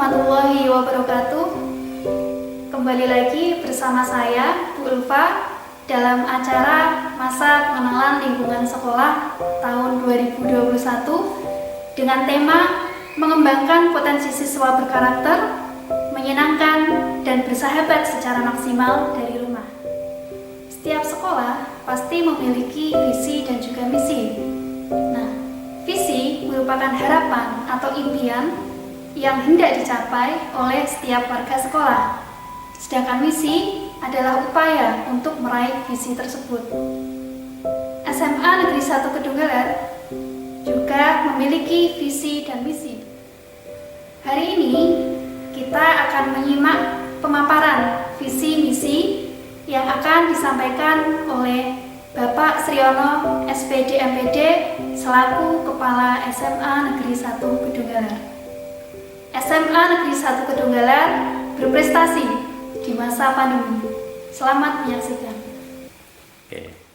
warahmatullahi wabarakatuh. Kembali lagi bersama saya, Bu Ulfa, dalam acara Masa Pengenalan Lingkungan Sekolah tahun 2021 dengan tema mengembangkan potensi siswa berkarakter, menyenangkan, dan bersahabat secara maksimal dari rumah. Setiap sekolah pasti memiliki visi dan juga misi. Nah, visi merupakan harapan atau impian yang hendak dicapai oleh setiap warga sekolah. Sedangkan misi adalah upaya untuk meraih visi tersebut. SMA Negeri 1 Kedunggalar juga memiliki visi dan misi. Hari ini kita akan menyimak pemaparan visi misi yang akan disampaikan oleh Bapak Sriono SPD MPD selaku Kepala SMA Negeri 1 Kedunggalar. SMA Negeri 1 Kedunggalar berprestasi di masa pandemi. Selamat menyaksikan.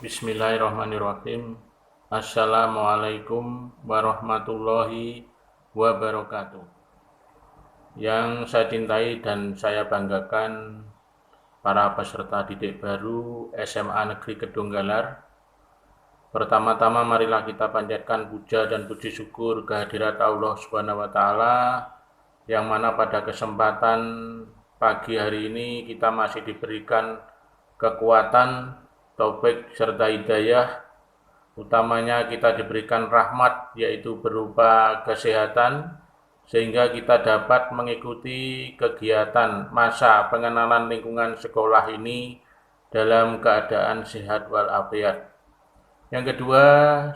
Bismillahirrahmanirrahim. Assalamualaikum warahmatullahi wabarakatuh. Yang saya cintai dan saya banggakan para peserta didik baru SMA Negeri Kedunggalar. Pertama-tama marilah kita panjatkan puja dan puji syukur kehadirat Allah Subhanahu wa taala yang mana pada kesempatan pagi hari ini kita masih diberikan kekuatan, taufik serta hidayah. Utamanya kita diberikan rahmat yaitu berupa kesehatan sehingga kita dapat mengikuti kegiatan masa pengenalan lingkungan sekolah ini dalam keadaan sehat walafiat. Yang kedua,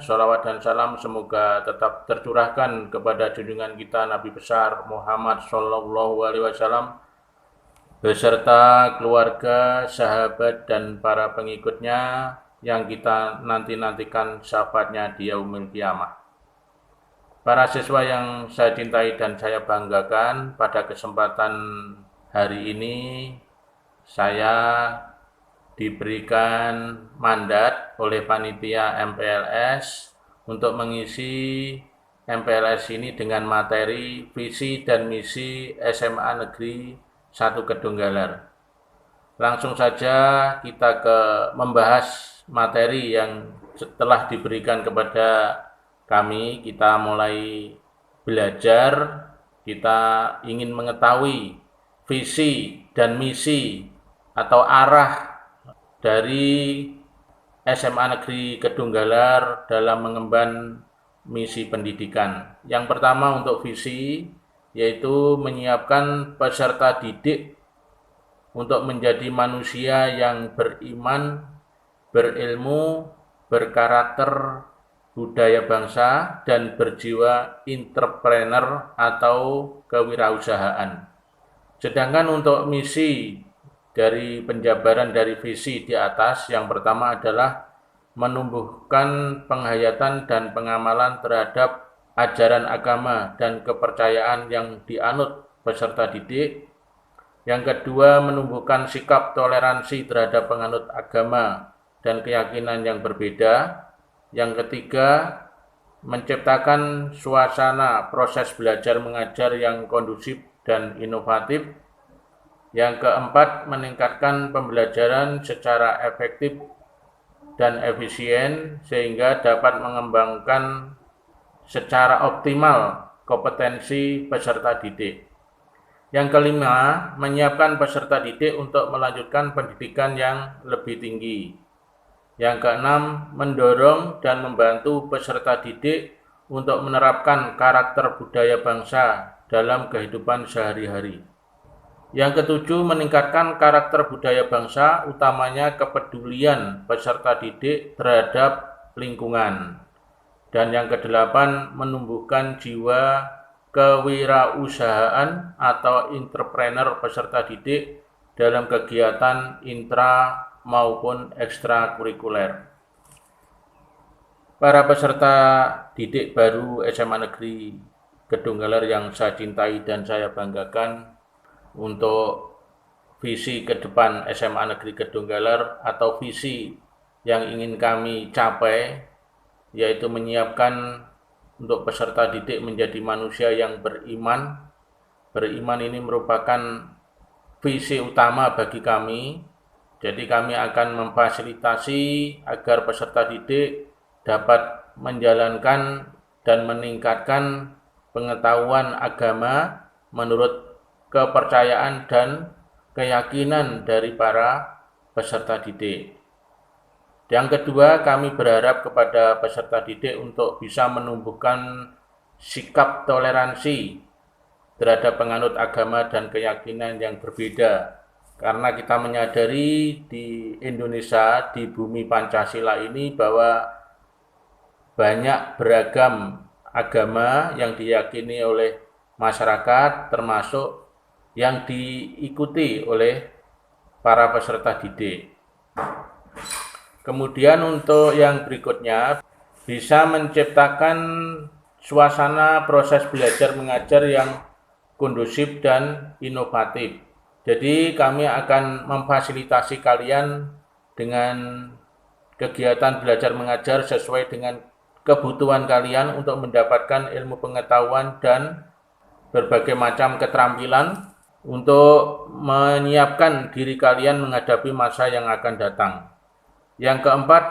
sholawat dan salam semoga tetap tercurahkan kepada junjungan kita Nabi besar Muhammad SAW beserta keluarga, sahabat, dan para pengikutnya yang kita nanti-nantikan syafaatnya di yaumil qiyamah. Para siswa yang saya cintai dan saya banggakan, pada kesempatan hari ini saya diberikan mandat oleh panitia MPLS untuk mengisi MPLS ini dengan materi visi dan misi SMA Negeri 1 Kedunggalar. Langsung saja kita membahas materi yang setelah diberikan kepada kami. Kita mulai belajar, kita ingin mengetahui visi dan misi atau arah dari SMA Negeri Kedunggalar dalam mengemban misi pendidikan. Yang pertama untuk visi, yaitu menyiapkan peserta didik untuk menjadi manusia yang beriman, berilmu, berkarakter, budaya bangsa, dan berjiwa entrepreneur atau kewirausahaan. Sedangkan untuk misi dari penjabaran dari visi di atas, yang pertama adalah menumbuhkan penghayatan dan pengamalan terhadap ajaran agama dan kepercayaan yang dianut peserta didik. Yang kedua, menumbuhkan sikap toleransi terhadap penganut agama dan keyakinan yang berbeda. Yang ketiga, menciptakan suasana proses belajar mengajar yang kondusif dan inovatif. Yang keempat, meningkatkan pembelajaran secara efektif dan efisien sehingga dapat mengembangkan secara optimal kompetensi peserta didik. Yang kelima, menyiapkan peserta didik untuk melanjutkan pendidikan yang lebih tinggi. Yang keenam, mendorong dan membantu peserta didik untuk menerapkan karakter budaya bangsa dalam kehidupan sehari-hari. Yang ketujuh, meningkatkan karakter budaya bangsa, utamanya kepedulian peserta didik terhadap lingkungan. Dan yang kedelapan, menumbuhkan jiwa kewirausahaan atau entrepreneur peserta didik dalam kegiatan intra maupun ekstrakurikuler. Para peserta didik baru SMA Negeri Kedunggalar yang saya cintai dan saya banggakan, untuk visi ke depan SMA Negeri Kedunggalar atau visi yang ingin kami capai, yaitu menyiapkan untuk peserta didik menjadi manusia yang beriman, beriman ini merupakan visi utama bagi kami. Jadi kami akan memfasilitasi agar peserta didik dapat menjalankan dan meningkatkan pengetahuan agama menurut kepercayaan dan keyakinan dari para peserta didik. Yang kedua, kami berharap kepada peserta didik untuk bisa menumbuhkan sikap toleransi terhadap penganut agama dan keyakinan yang berbeda. Karena kita menyadari di Indonesia, di bumi Pancasila ini bahwa banyak beragam agama yang diyakini oleh masyarakat, termasuk yang diikuti oleh para peserta didik. Kemudian untuk yang berikutnya, bisa menciptakan suasana proses belajar mengajar yang kondusif dan inovatif. Jadi kami akan memfasilitasi kalian dengan kegiatan belajar mengajar sesuai dengan kebutuhan kalian untuk mendapatkan ilmu pengetahuan dan berbagai macam keterampilan untuk menyiapkan diri kalian menghadapi masa yang akan datang. Yang keempat,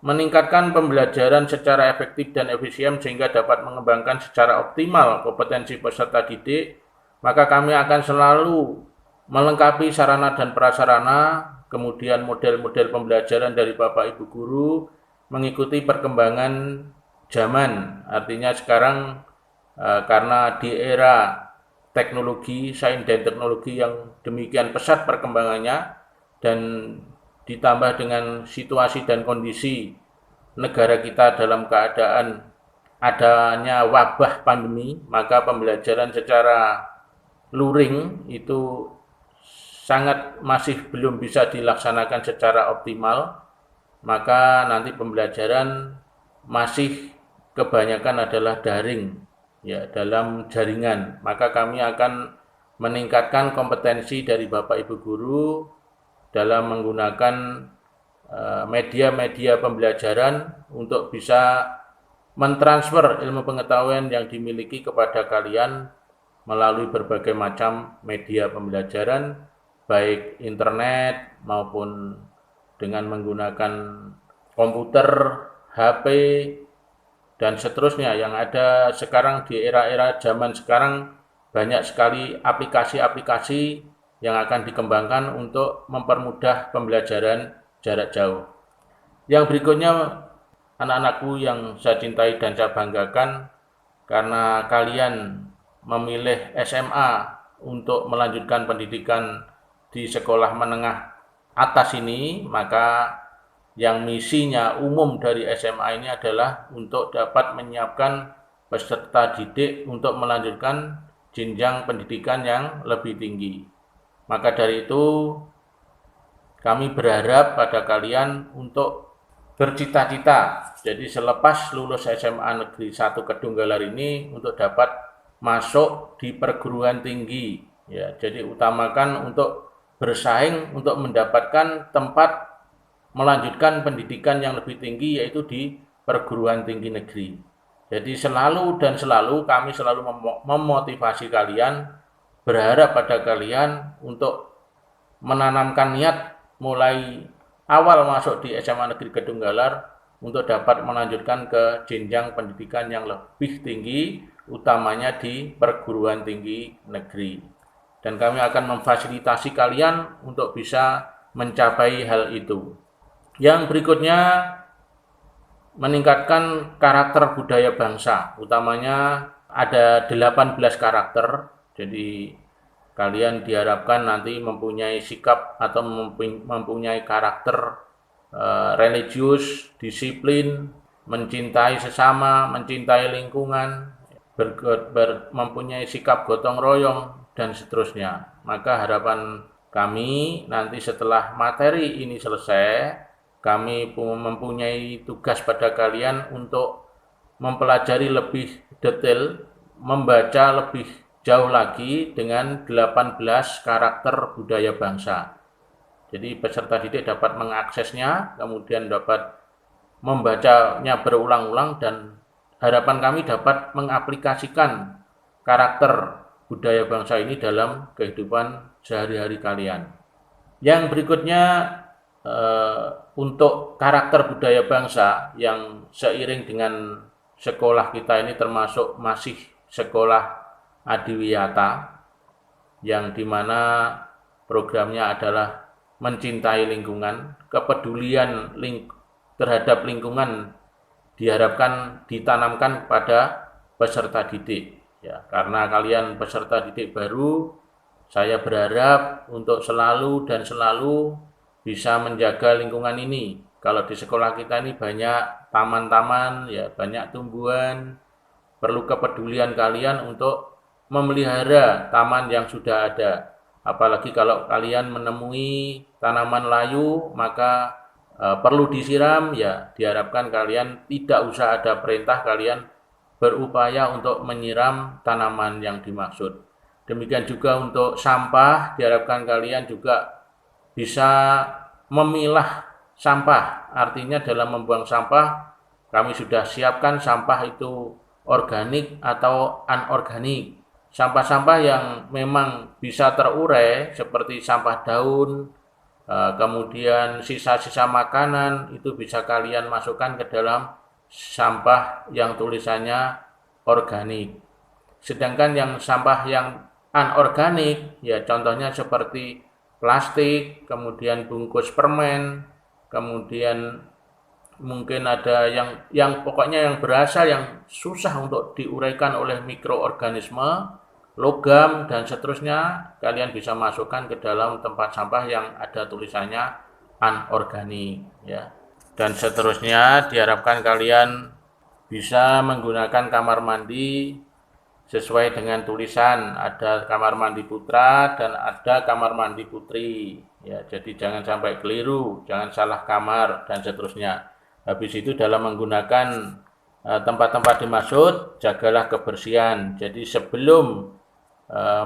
meningkatkan pembelajaran secara efektif dan efisien sehingga dapat mengembangkan secara optimal kompetensi peserta didik, maka kami akan selalu melengkapi sarana dan prasarana, kemudian model-model pembelajaran dari Bapak Ibu Guru, mengikuti perkembangan zaman. Artinya sekarang karena di era teknologi, sains dan teknologi yang demikian pesat perkembangannya, dan ditambah dengan situasi dan kondisi negara kita dalam keadaan adanya wabah pandemi, maka pembelajaran secara luring itu sangat masih belum bisa dilaksanakan secara optimal, maka nanti pembelajaran masih kebanyakan adalah daring, ya, dalam jaringan. Maka kami akan meningkatkan kompetensi dari Bapak Ibu Guru dalam menggunakan media-media pembelajaran untuk bisa mentransfer ilmu pengetahuan yang dimiliki kepada kalian melalui berbagai macam media pembelajaran, baik internet maupun dengan menggunakan komputer, HP, dan seterusnya yang ada sekarang di era-era zaman sekarang. Banyak sekali aplikasi-aplikasi yang akan dikembangkan untuk mempermudah pembelajaran jarak jauh. Yang berikutnya, anak-anakku yang saya cintai dan saya banggakan, karena kalian memilih SMA untuk melanjutkan pendidikan di sekolah menengah atas ini, maka yang misinya umum dari SMA ini adalah untuk dapat menyiapkan peserta didik untuk melanjutkan jenjang pendidikan yang lebih tinggi. Maka dari itu, kami berharap pada kalian untuk bercita-cita. Jadi selepas lulus SMA Negeri 1 Kedunggalar ini untuk dapat masuk di perguruan tinggi. Ya, jadi utamakan untuk bersaing untuk mendapatkan tempat melanjutkan pendidikan yang lebih tinggi, yaitu di perguruan tinggi negeri. Jadi selalu kami selalu memotivasi kalian, berharap pada kalian untuk menanamkan niat mulai awal masuk di SMA Negeri Kedunggalar untuk dapat melanjutkan ke jenjang pendidikan yang lebih tinggi, utamanya di perguruan tinggi negeri. Dan kami akan memfasilitasi kalian untuk bisa mencapai hal itu. Yang berikutnya, meningkatkan karakter budaya bangsa, utamanya ada 18 karakter. Jadi kalian diharapkan nanti mempunyai sikap atau mempunyai karakter religius, disiplin, mencintai sesama, mencintai lingkungan, mempunyai sikap gotong royong, dan seterusnya. Maka harapan kami nanti setelah materi ini selesai, kami mempunyai tugas pada kalian untuk mempelajari lebih detail, membaca lebih jauh lagi dengan 18 karakter budaya bangsa. Jadi peserta didik dapat mengaksesnya, kemudian dapat membacanya berulang-ulang, dan harapan kami dapat mengaplikasikan karakter budaya bangsa ini dalam kehidupan sehari-hari kalian. Yang berikutnya untuk karakter budaya bangsa yang seiring dengan sekolah kita ini termasuk masih sekolah adiwiyata yang dimana programnya adalah mencintai lingkungan, kepedulian terhadap lingkungan diharapkan ditanamkan pada peserta didik. Ya, karena kalian peserta didik baru, saya berharap untuk selalu bisa menjaga lingkungan ini. Kalau di sekolah kita ini banyak taman-taman, ya banyak tumbuhan, perlu kepedulian kalian untuk memelihara taman yang sudah ada. Apalagi kalau kalian menemui tanaman layu, maka perlu disiram, ya diharapkan kalian tidak usah ada perintah, kalian berupaya untuk menyiram tanaman yang dimaksud. Demikian juga untuk sampah, diharapkan kalian juga bisa memilah sampah. Artinya dalam membuang sampah, kami sudah siapkan sampah itu organik atau anorganik. Sampah-sampah yang memang bisa terurai seperti sampah daun, kemudian sisa-sisa makanan itu bisa kalian masukkan ke dalam sampah yang tulisannya organik. Sedangkan yang sampah yang anorganik, ya contohnya seperti plastik, kemudian bungkus permen, kemudian mungkin ada yang pokoknya yang berasal yang susah untuk diuraikan oleh mikroorganisme, logam dan seterusnya, kalian bisa masukkan ke dalam tempat sampah yang ada tulisannya anorganik, ya. Dan seterusnya diharapkan kalian bisa menggunakan kamar mandi sesuai dengan tulisan, ada kamar mandi putra dan ada kamar mandi putri, ya. Jadi jangan sampai keliru, jangan salah kamar dan seterusnya. Habis itu dalam menggunakan tempat-tempat dimaksud, jagalah kebersihan. Jadi sebelum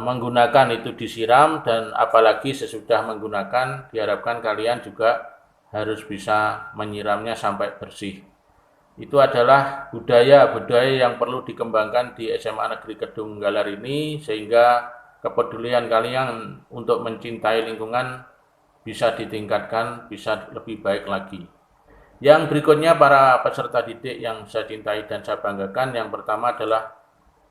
menggunakan itu disiram, dan apalagi sesudah menggunakan diharapkan kalian juga harus bisa menyiramnya sampai bersih. Itu adalah budaya yang perlu dikembangkan di SMA Negeri Kedung Galar ini, sehingga kepedulian kalian untuk mencintai lingkungan bisa ditingkatkan, bisa lebih baik lagi. Yang berikutnya para peserta didik yang saya cintai dan saya banggakan, yang pertama adalah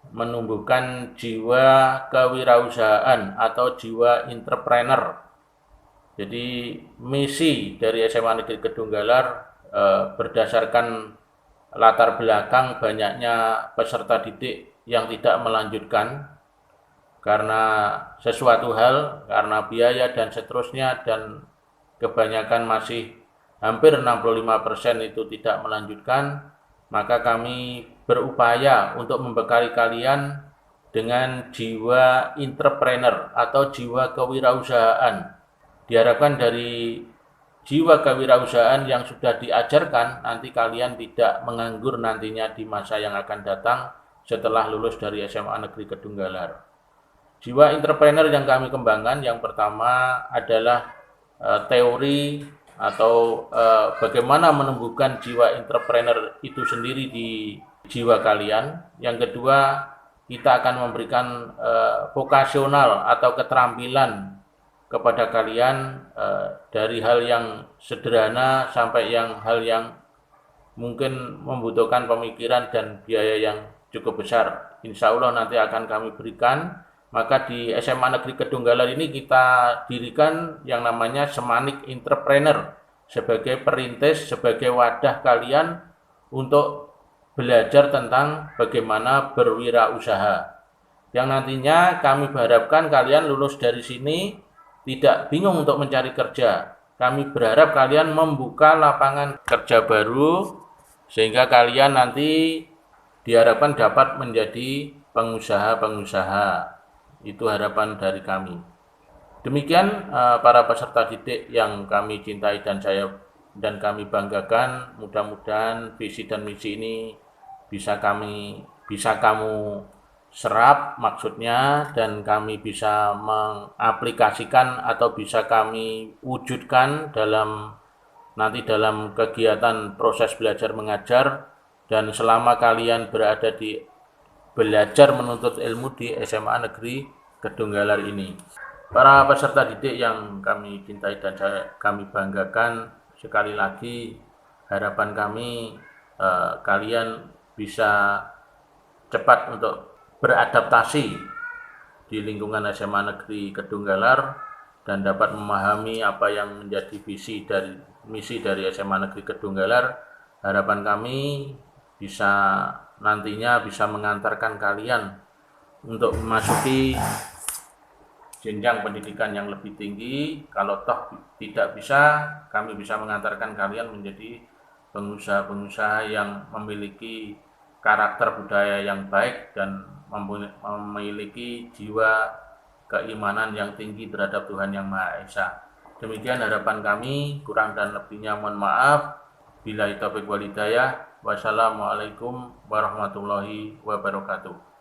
menumbuhkan jiwa kewirausahaan atau jiwa entrepreneur. Jadi misi dari SMA Negeri Kedung Galar berdasarkan latar belakang banyaknya peserta didik yang tidak melanjutkan karena sesuatu hal, karena biaya dan seterusnya, dan kebanyakan masih hampir 65% itu tidak melanjutkan, maka kami berupaya untuk membekali kalian dengan jiwa entrepreneur atau jiwa kewirausahaan. Diharapkan dari jiwa kewirausahaan yang sudah diajarkan, nanti kalian tidak menganggur nantinya di masa yang akan datang setelah lulus dari SMA Negeri Kedung Galar. Jiwa entrepreneur yang kami kembangkan, yang pertama adalah teori atau bagaimana menumbuhkan jiwa entrepreneur itu sendiri di jiwa kalian. Yang kedua, kita akan memberikan vokasional atau keterampilan kepada kalian dari hal yang sederhana sampai hal yang mungkin membutuhkan pemikiran dan biaya yang cukup besar. Insya Allah nanti akan kami berikan. Maka di SMA Negeri Kedung Galar ini kita dirikan yang namanya Semanik Entrepreneur sebagai perintis, sebagai wadah kalian untuk belajar tentang bagaimana berwirausaha. Yang nantinya kami berharapkan kalian lulus dari sini tidak bingung untuk mencari kerja. Kami berharap kalian membuka lapangan kerja baru sehingga kalian nanti diharapkan dapat menjadi pengusaha-pengusaha. Itu harapan dari kami. Demikian para peserta didik yang kami cintai dan kami banggakan. Mudah-mudahan visi dan misi ini bisa kamu serap maksudnya, dan kami bisa mengaplikasikan atau bisa kami wujudkan nanti dalam kegiatan proses belajar mengajar. Dan selama kalian berada di belajar menuntut ilmu di SMA Negeri Kedunggalar ini. Para peserta didik yang kami cintai dan kami banggakan, sekali lagi harapan kami kalian bisa cepat untuk beradaptasi di lingkungan SMA Negeri Kedunggalar dan dapat memahami apa yang menjadi misi dari SMA Negeri Kedunggalar. Harapan kami nantinya bisa mengantarkan kalian untuk memasuki jenjang pendidikan yang lebih tinggi. Kalau toh tidak bisa, kami bisa mengantarkan kalian menjadi pengusaha-pengusaha yang memiliki karakter budaya yang baik dan memiliki jiwa keimanan yang tinggi terhadap Tuhan Yang Maha Esa. Demikian harapan kami, kurang dan lebihnya mohon maaf. Billahi taufiq wal hidayah. Wassalamualaikum warahmatullahi wabarakatuh.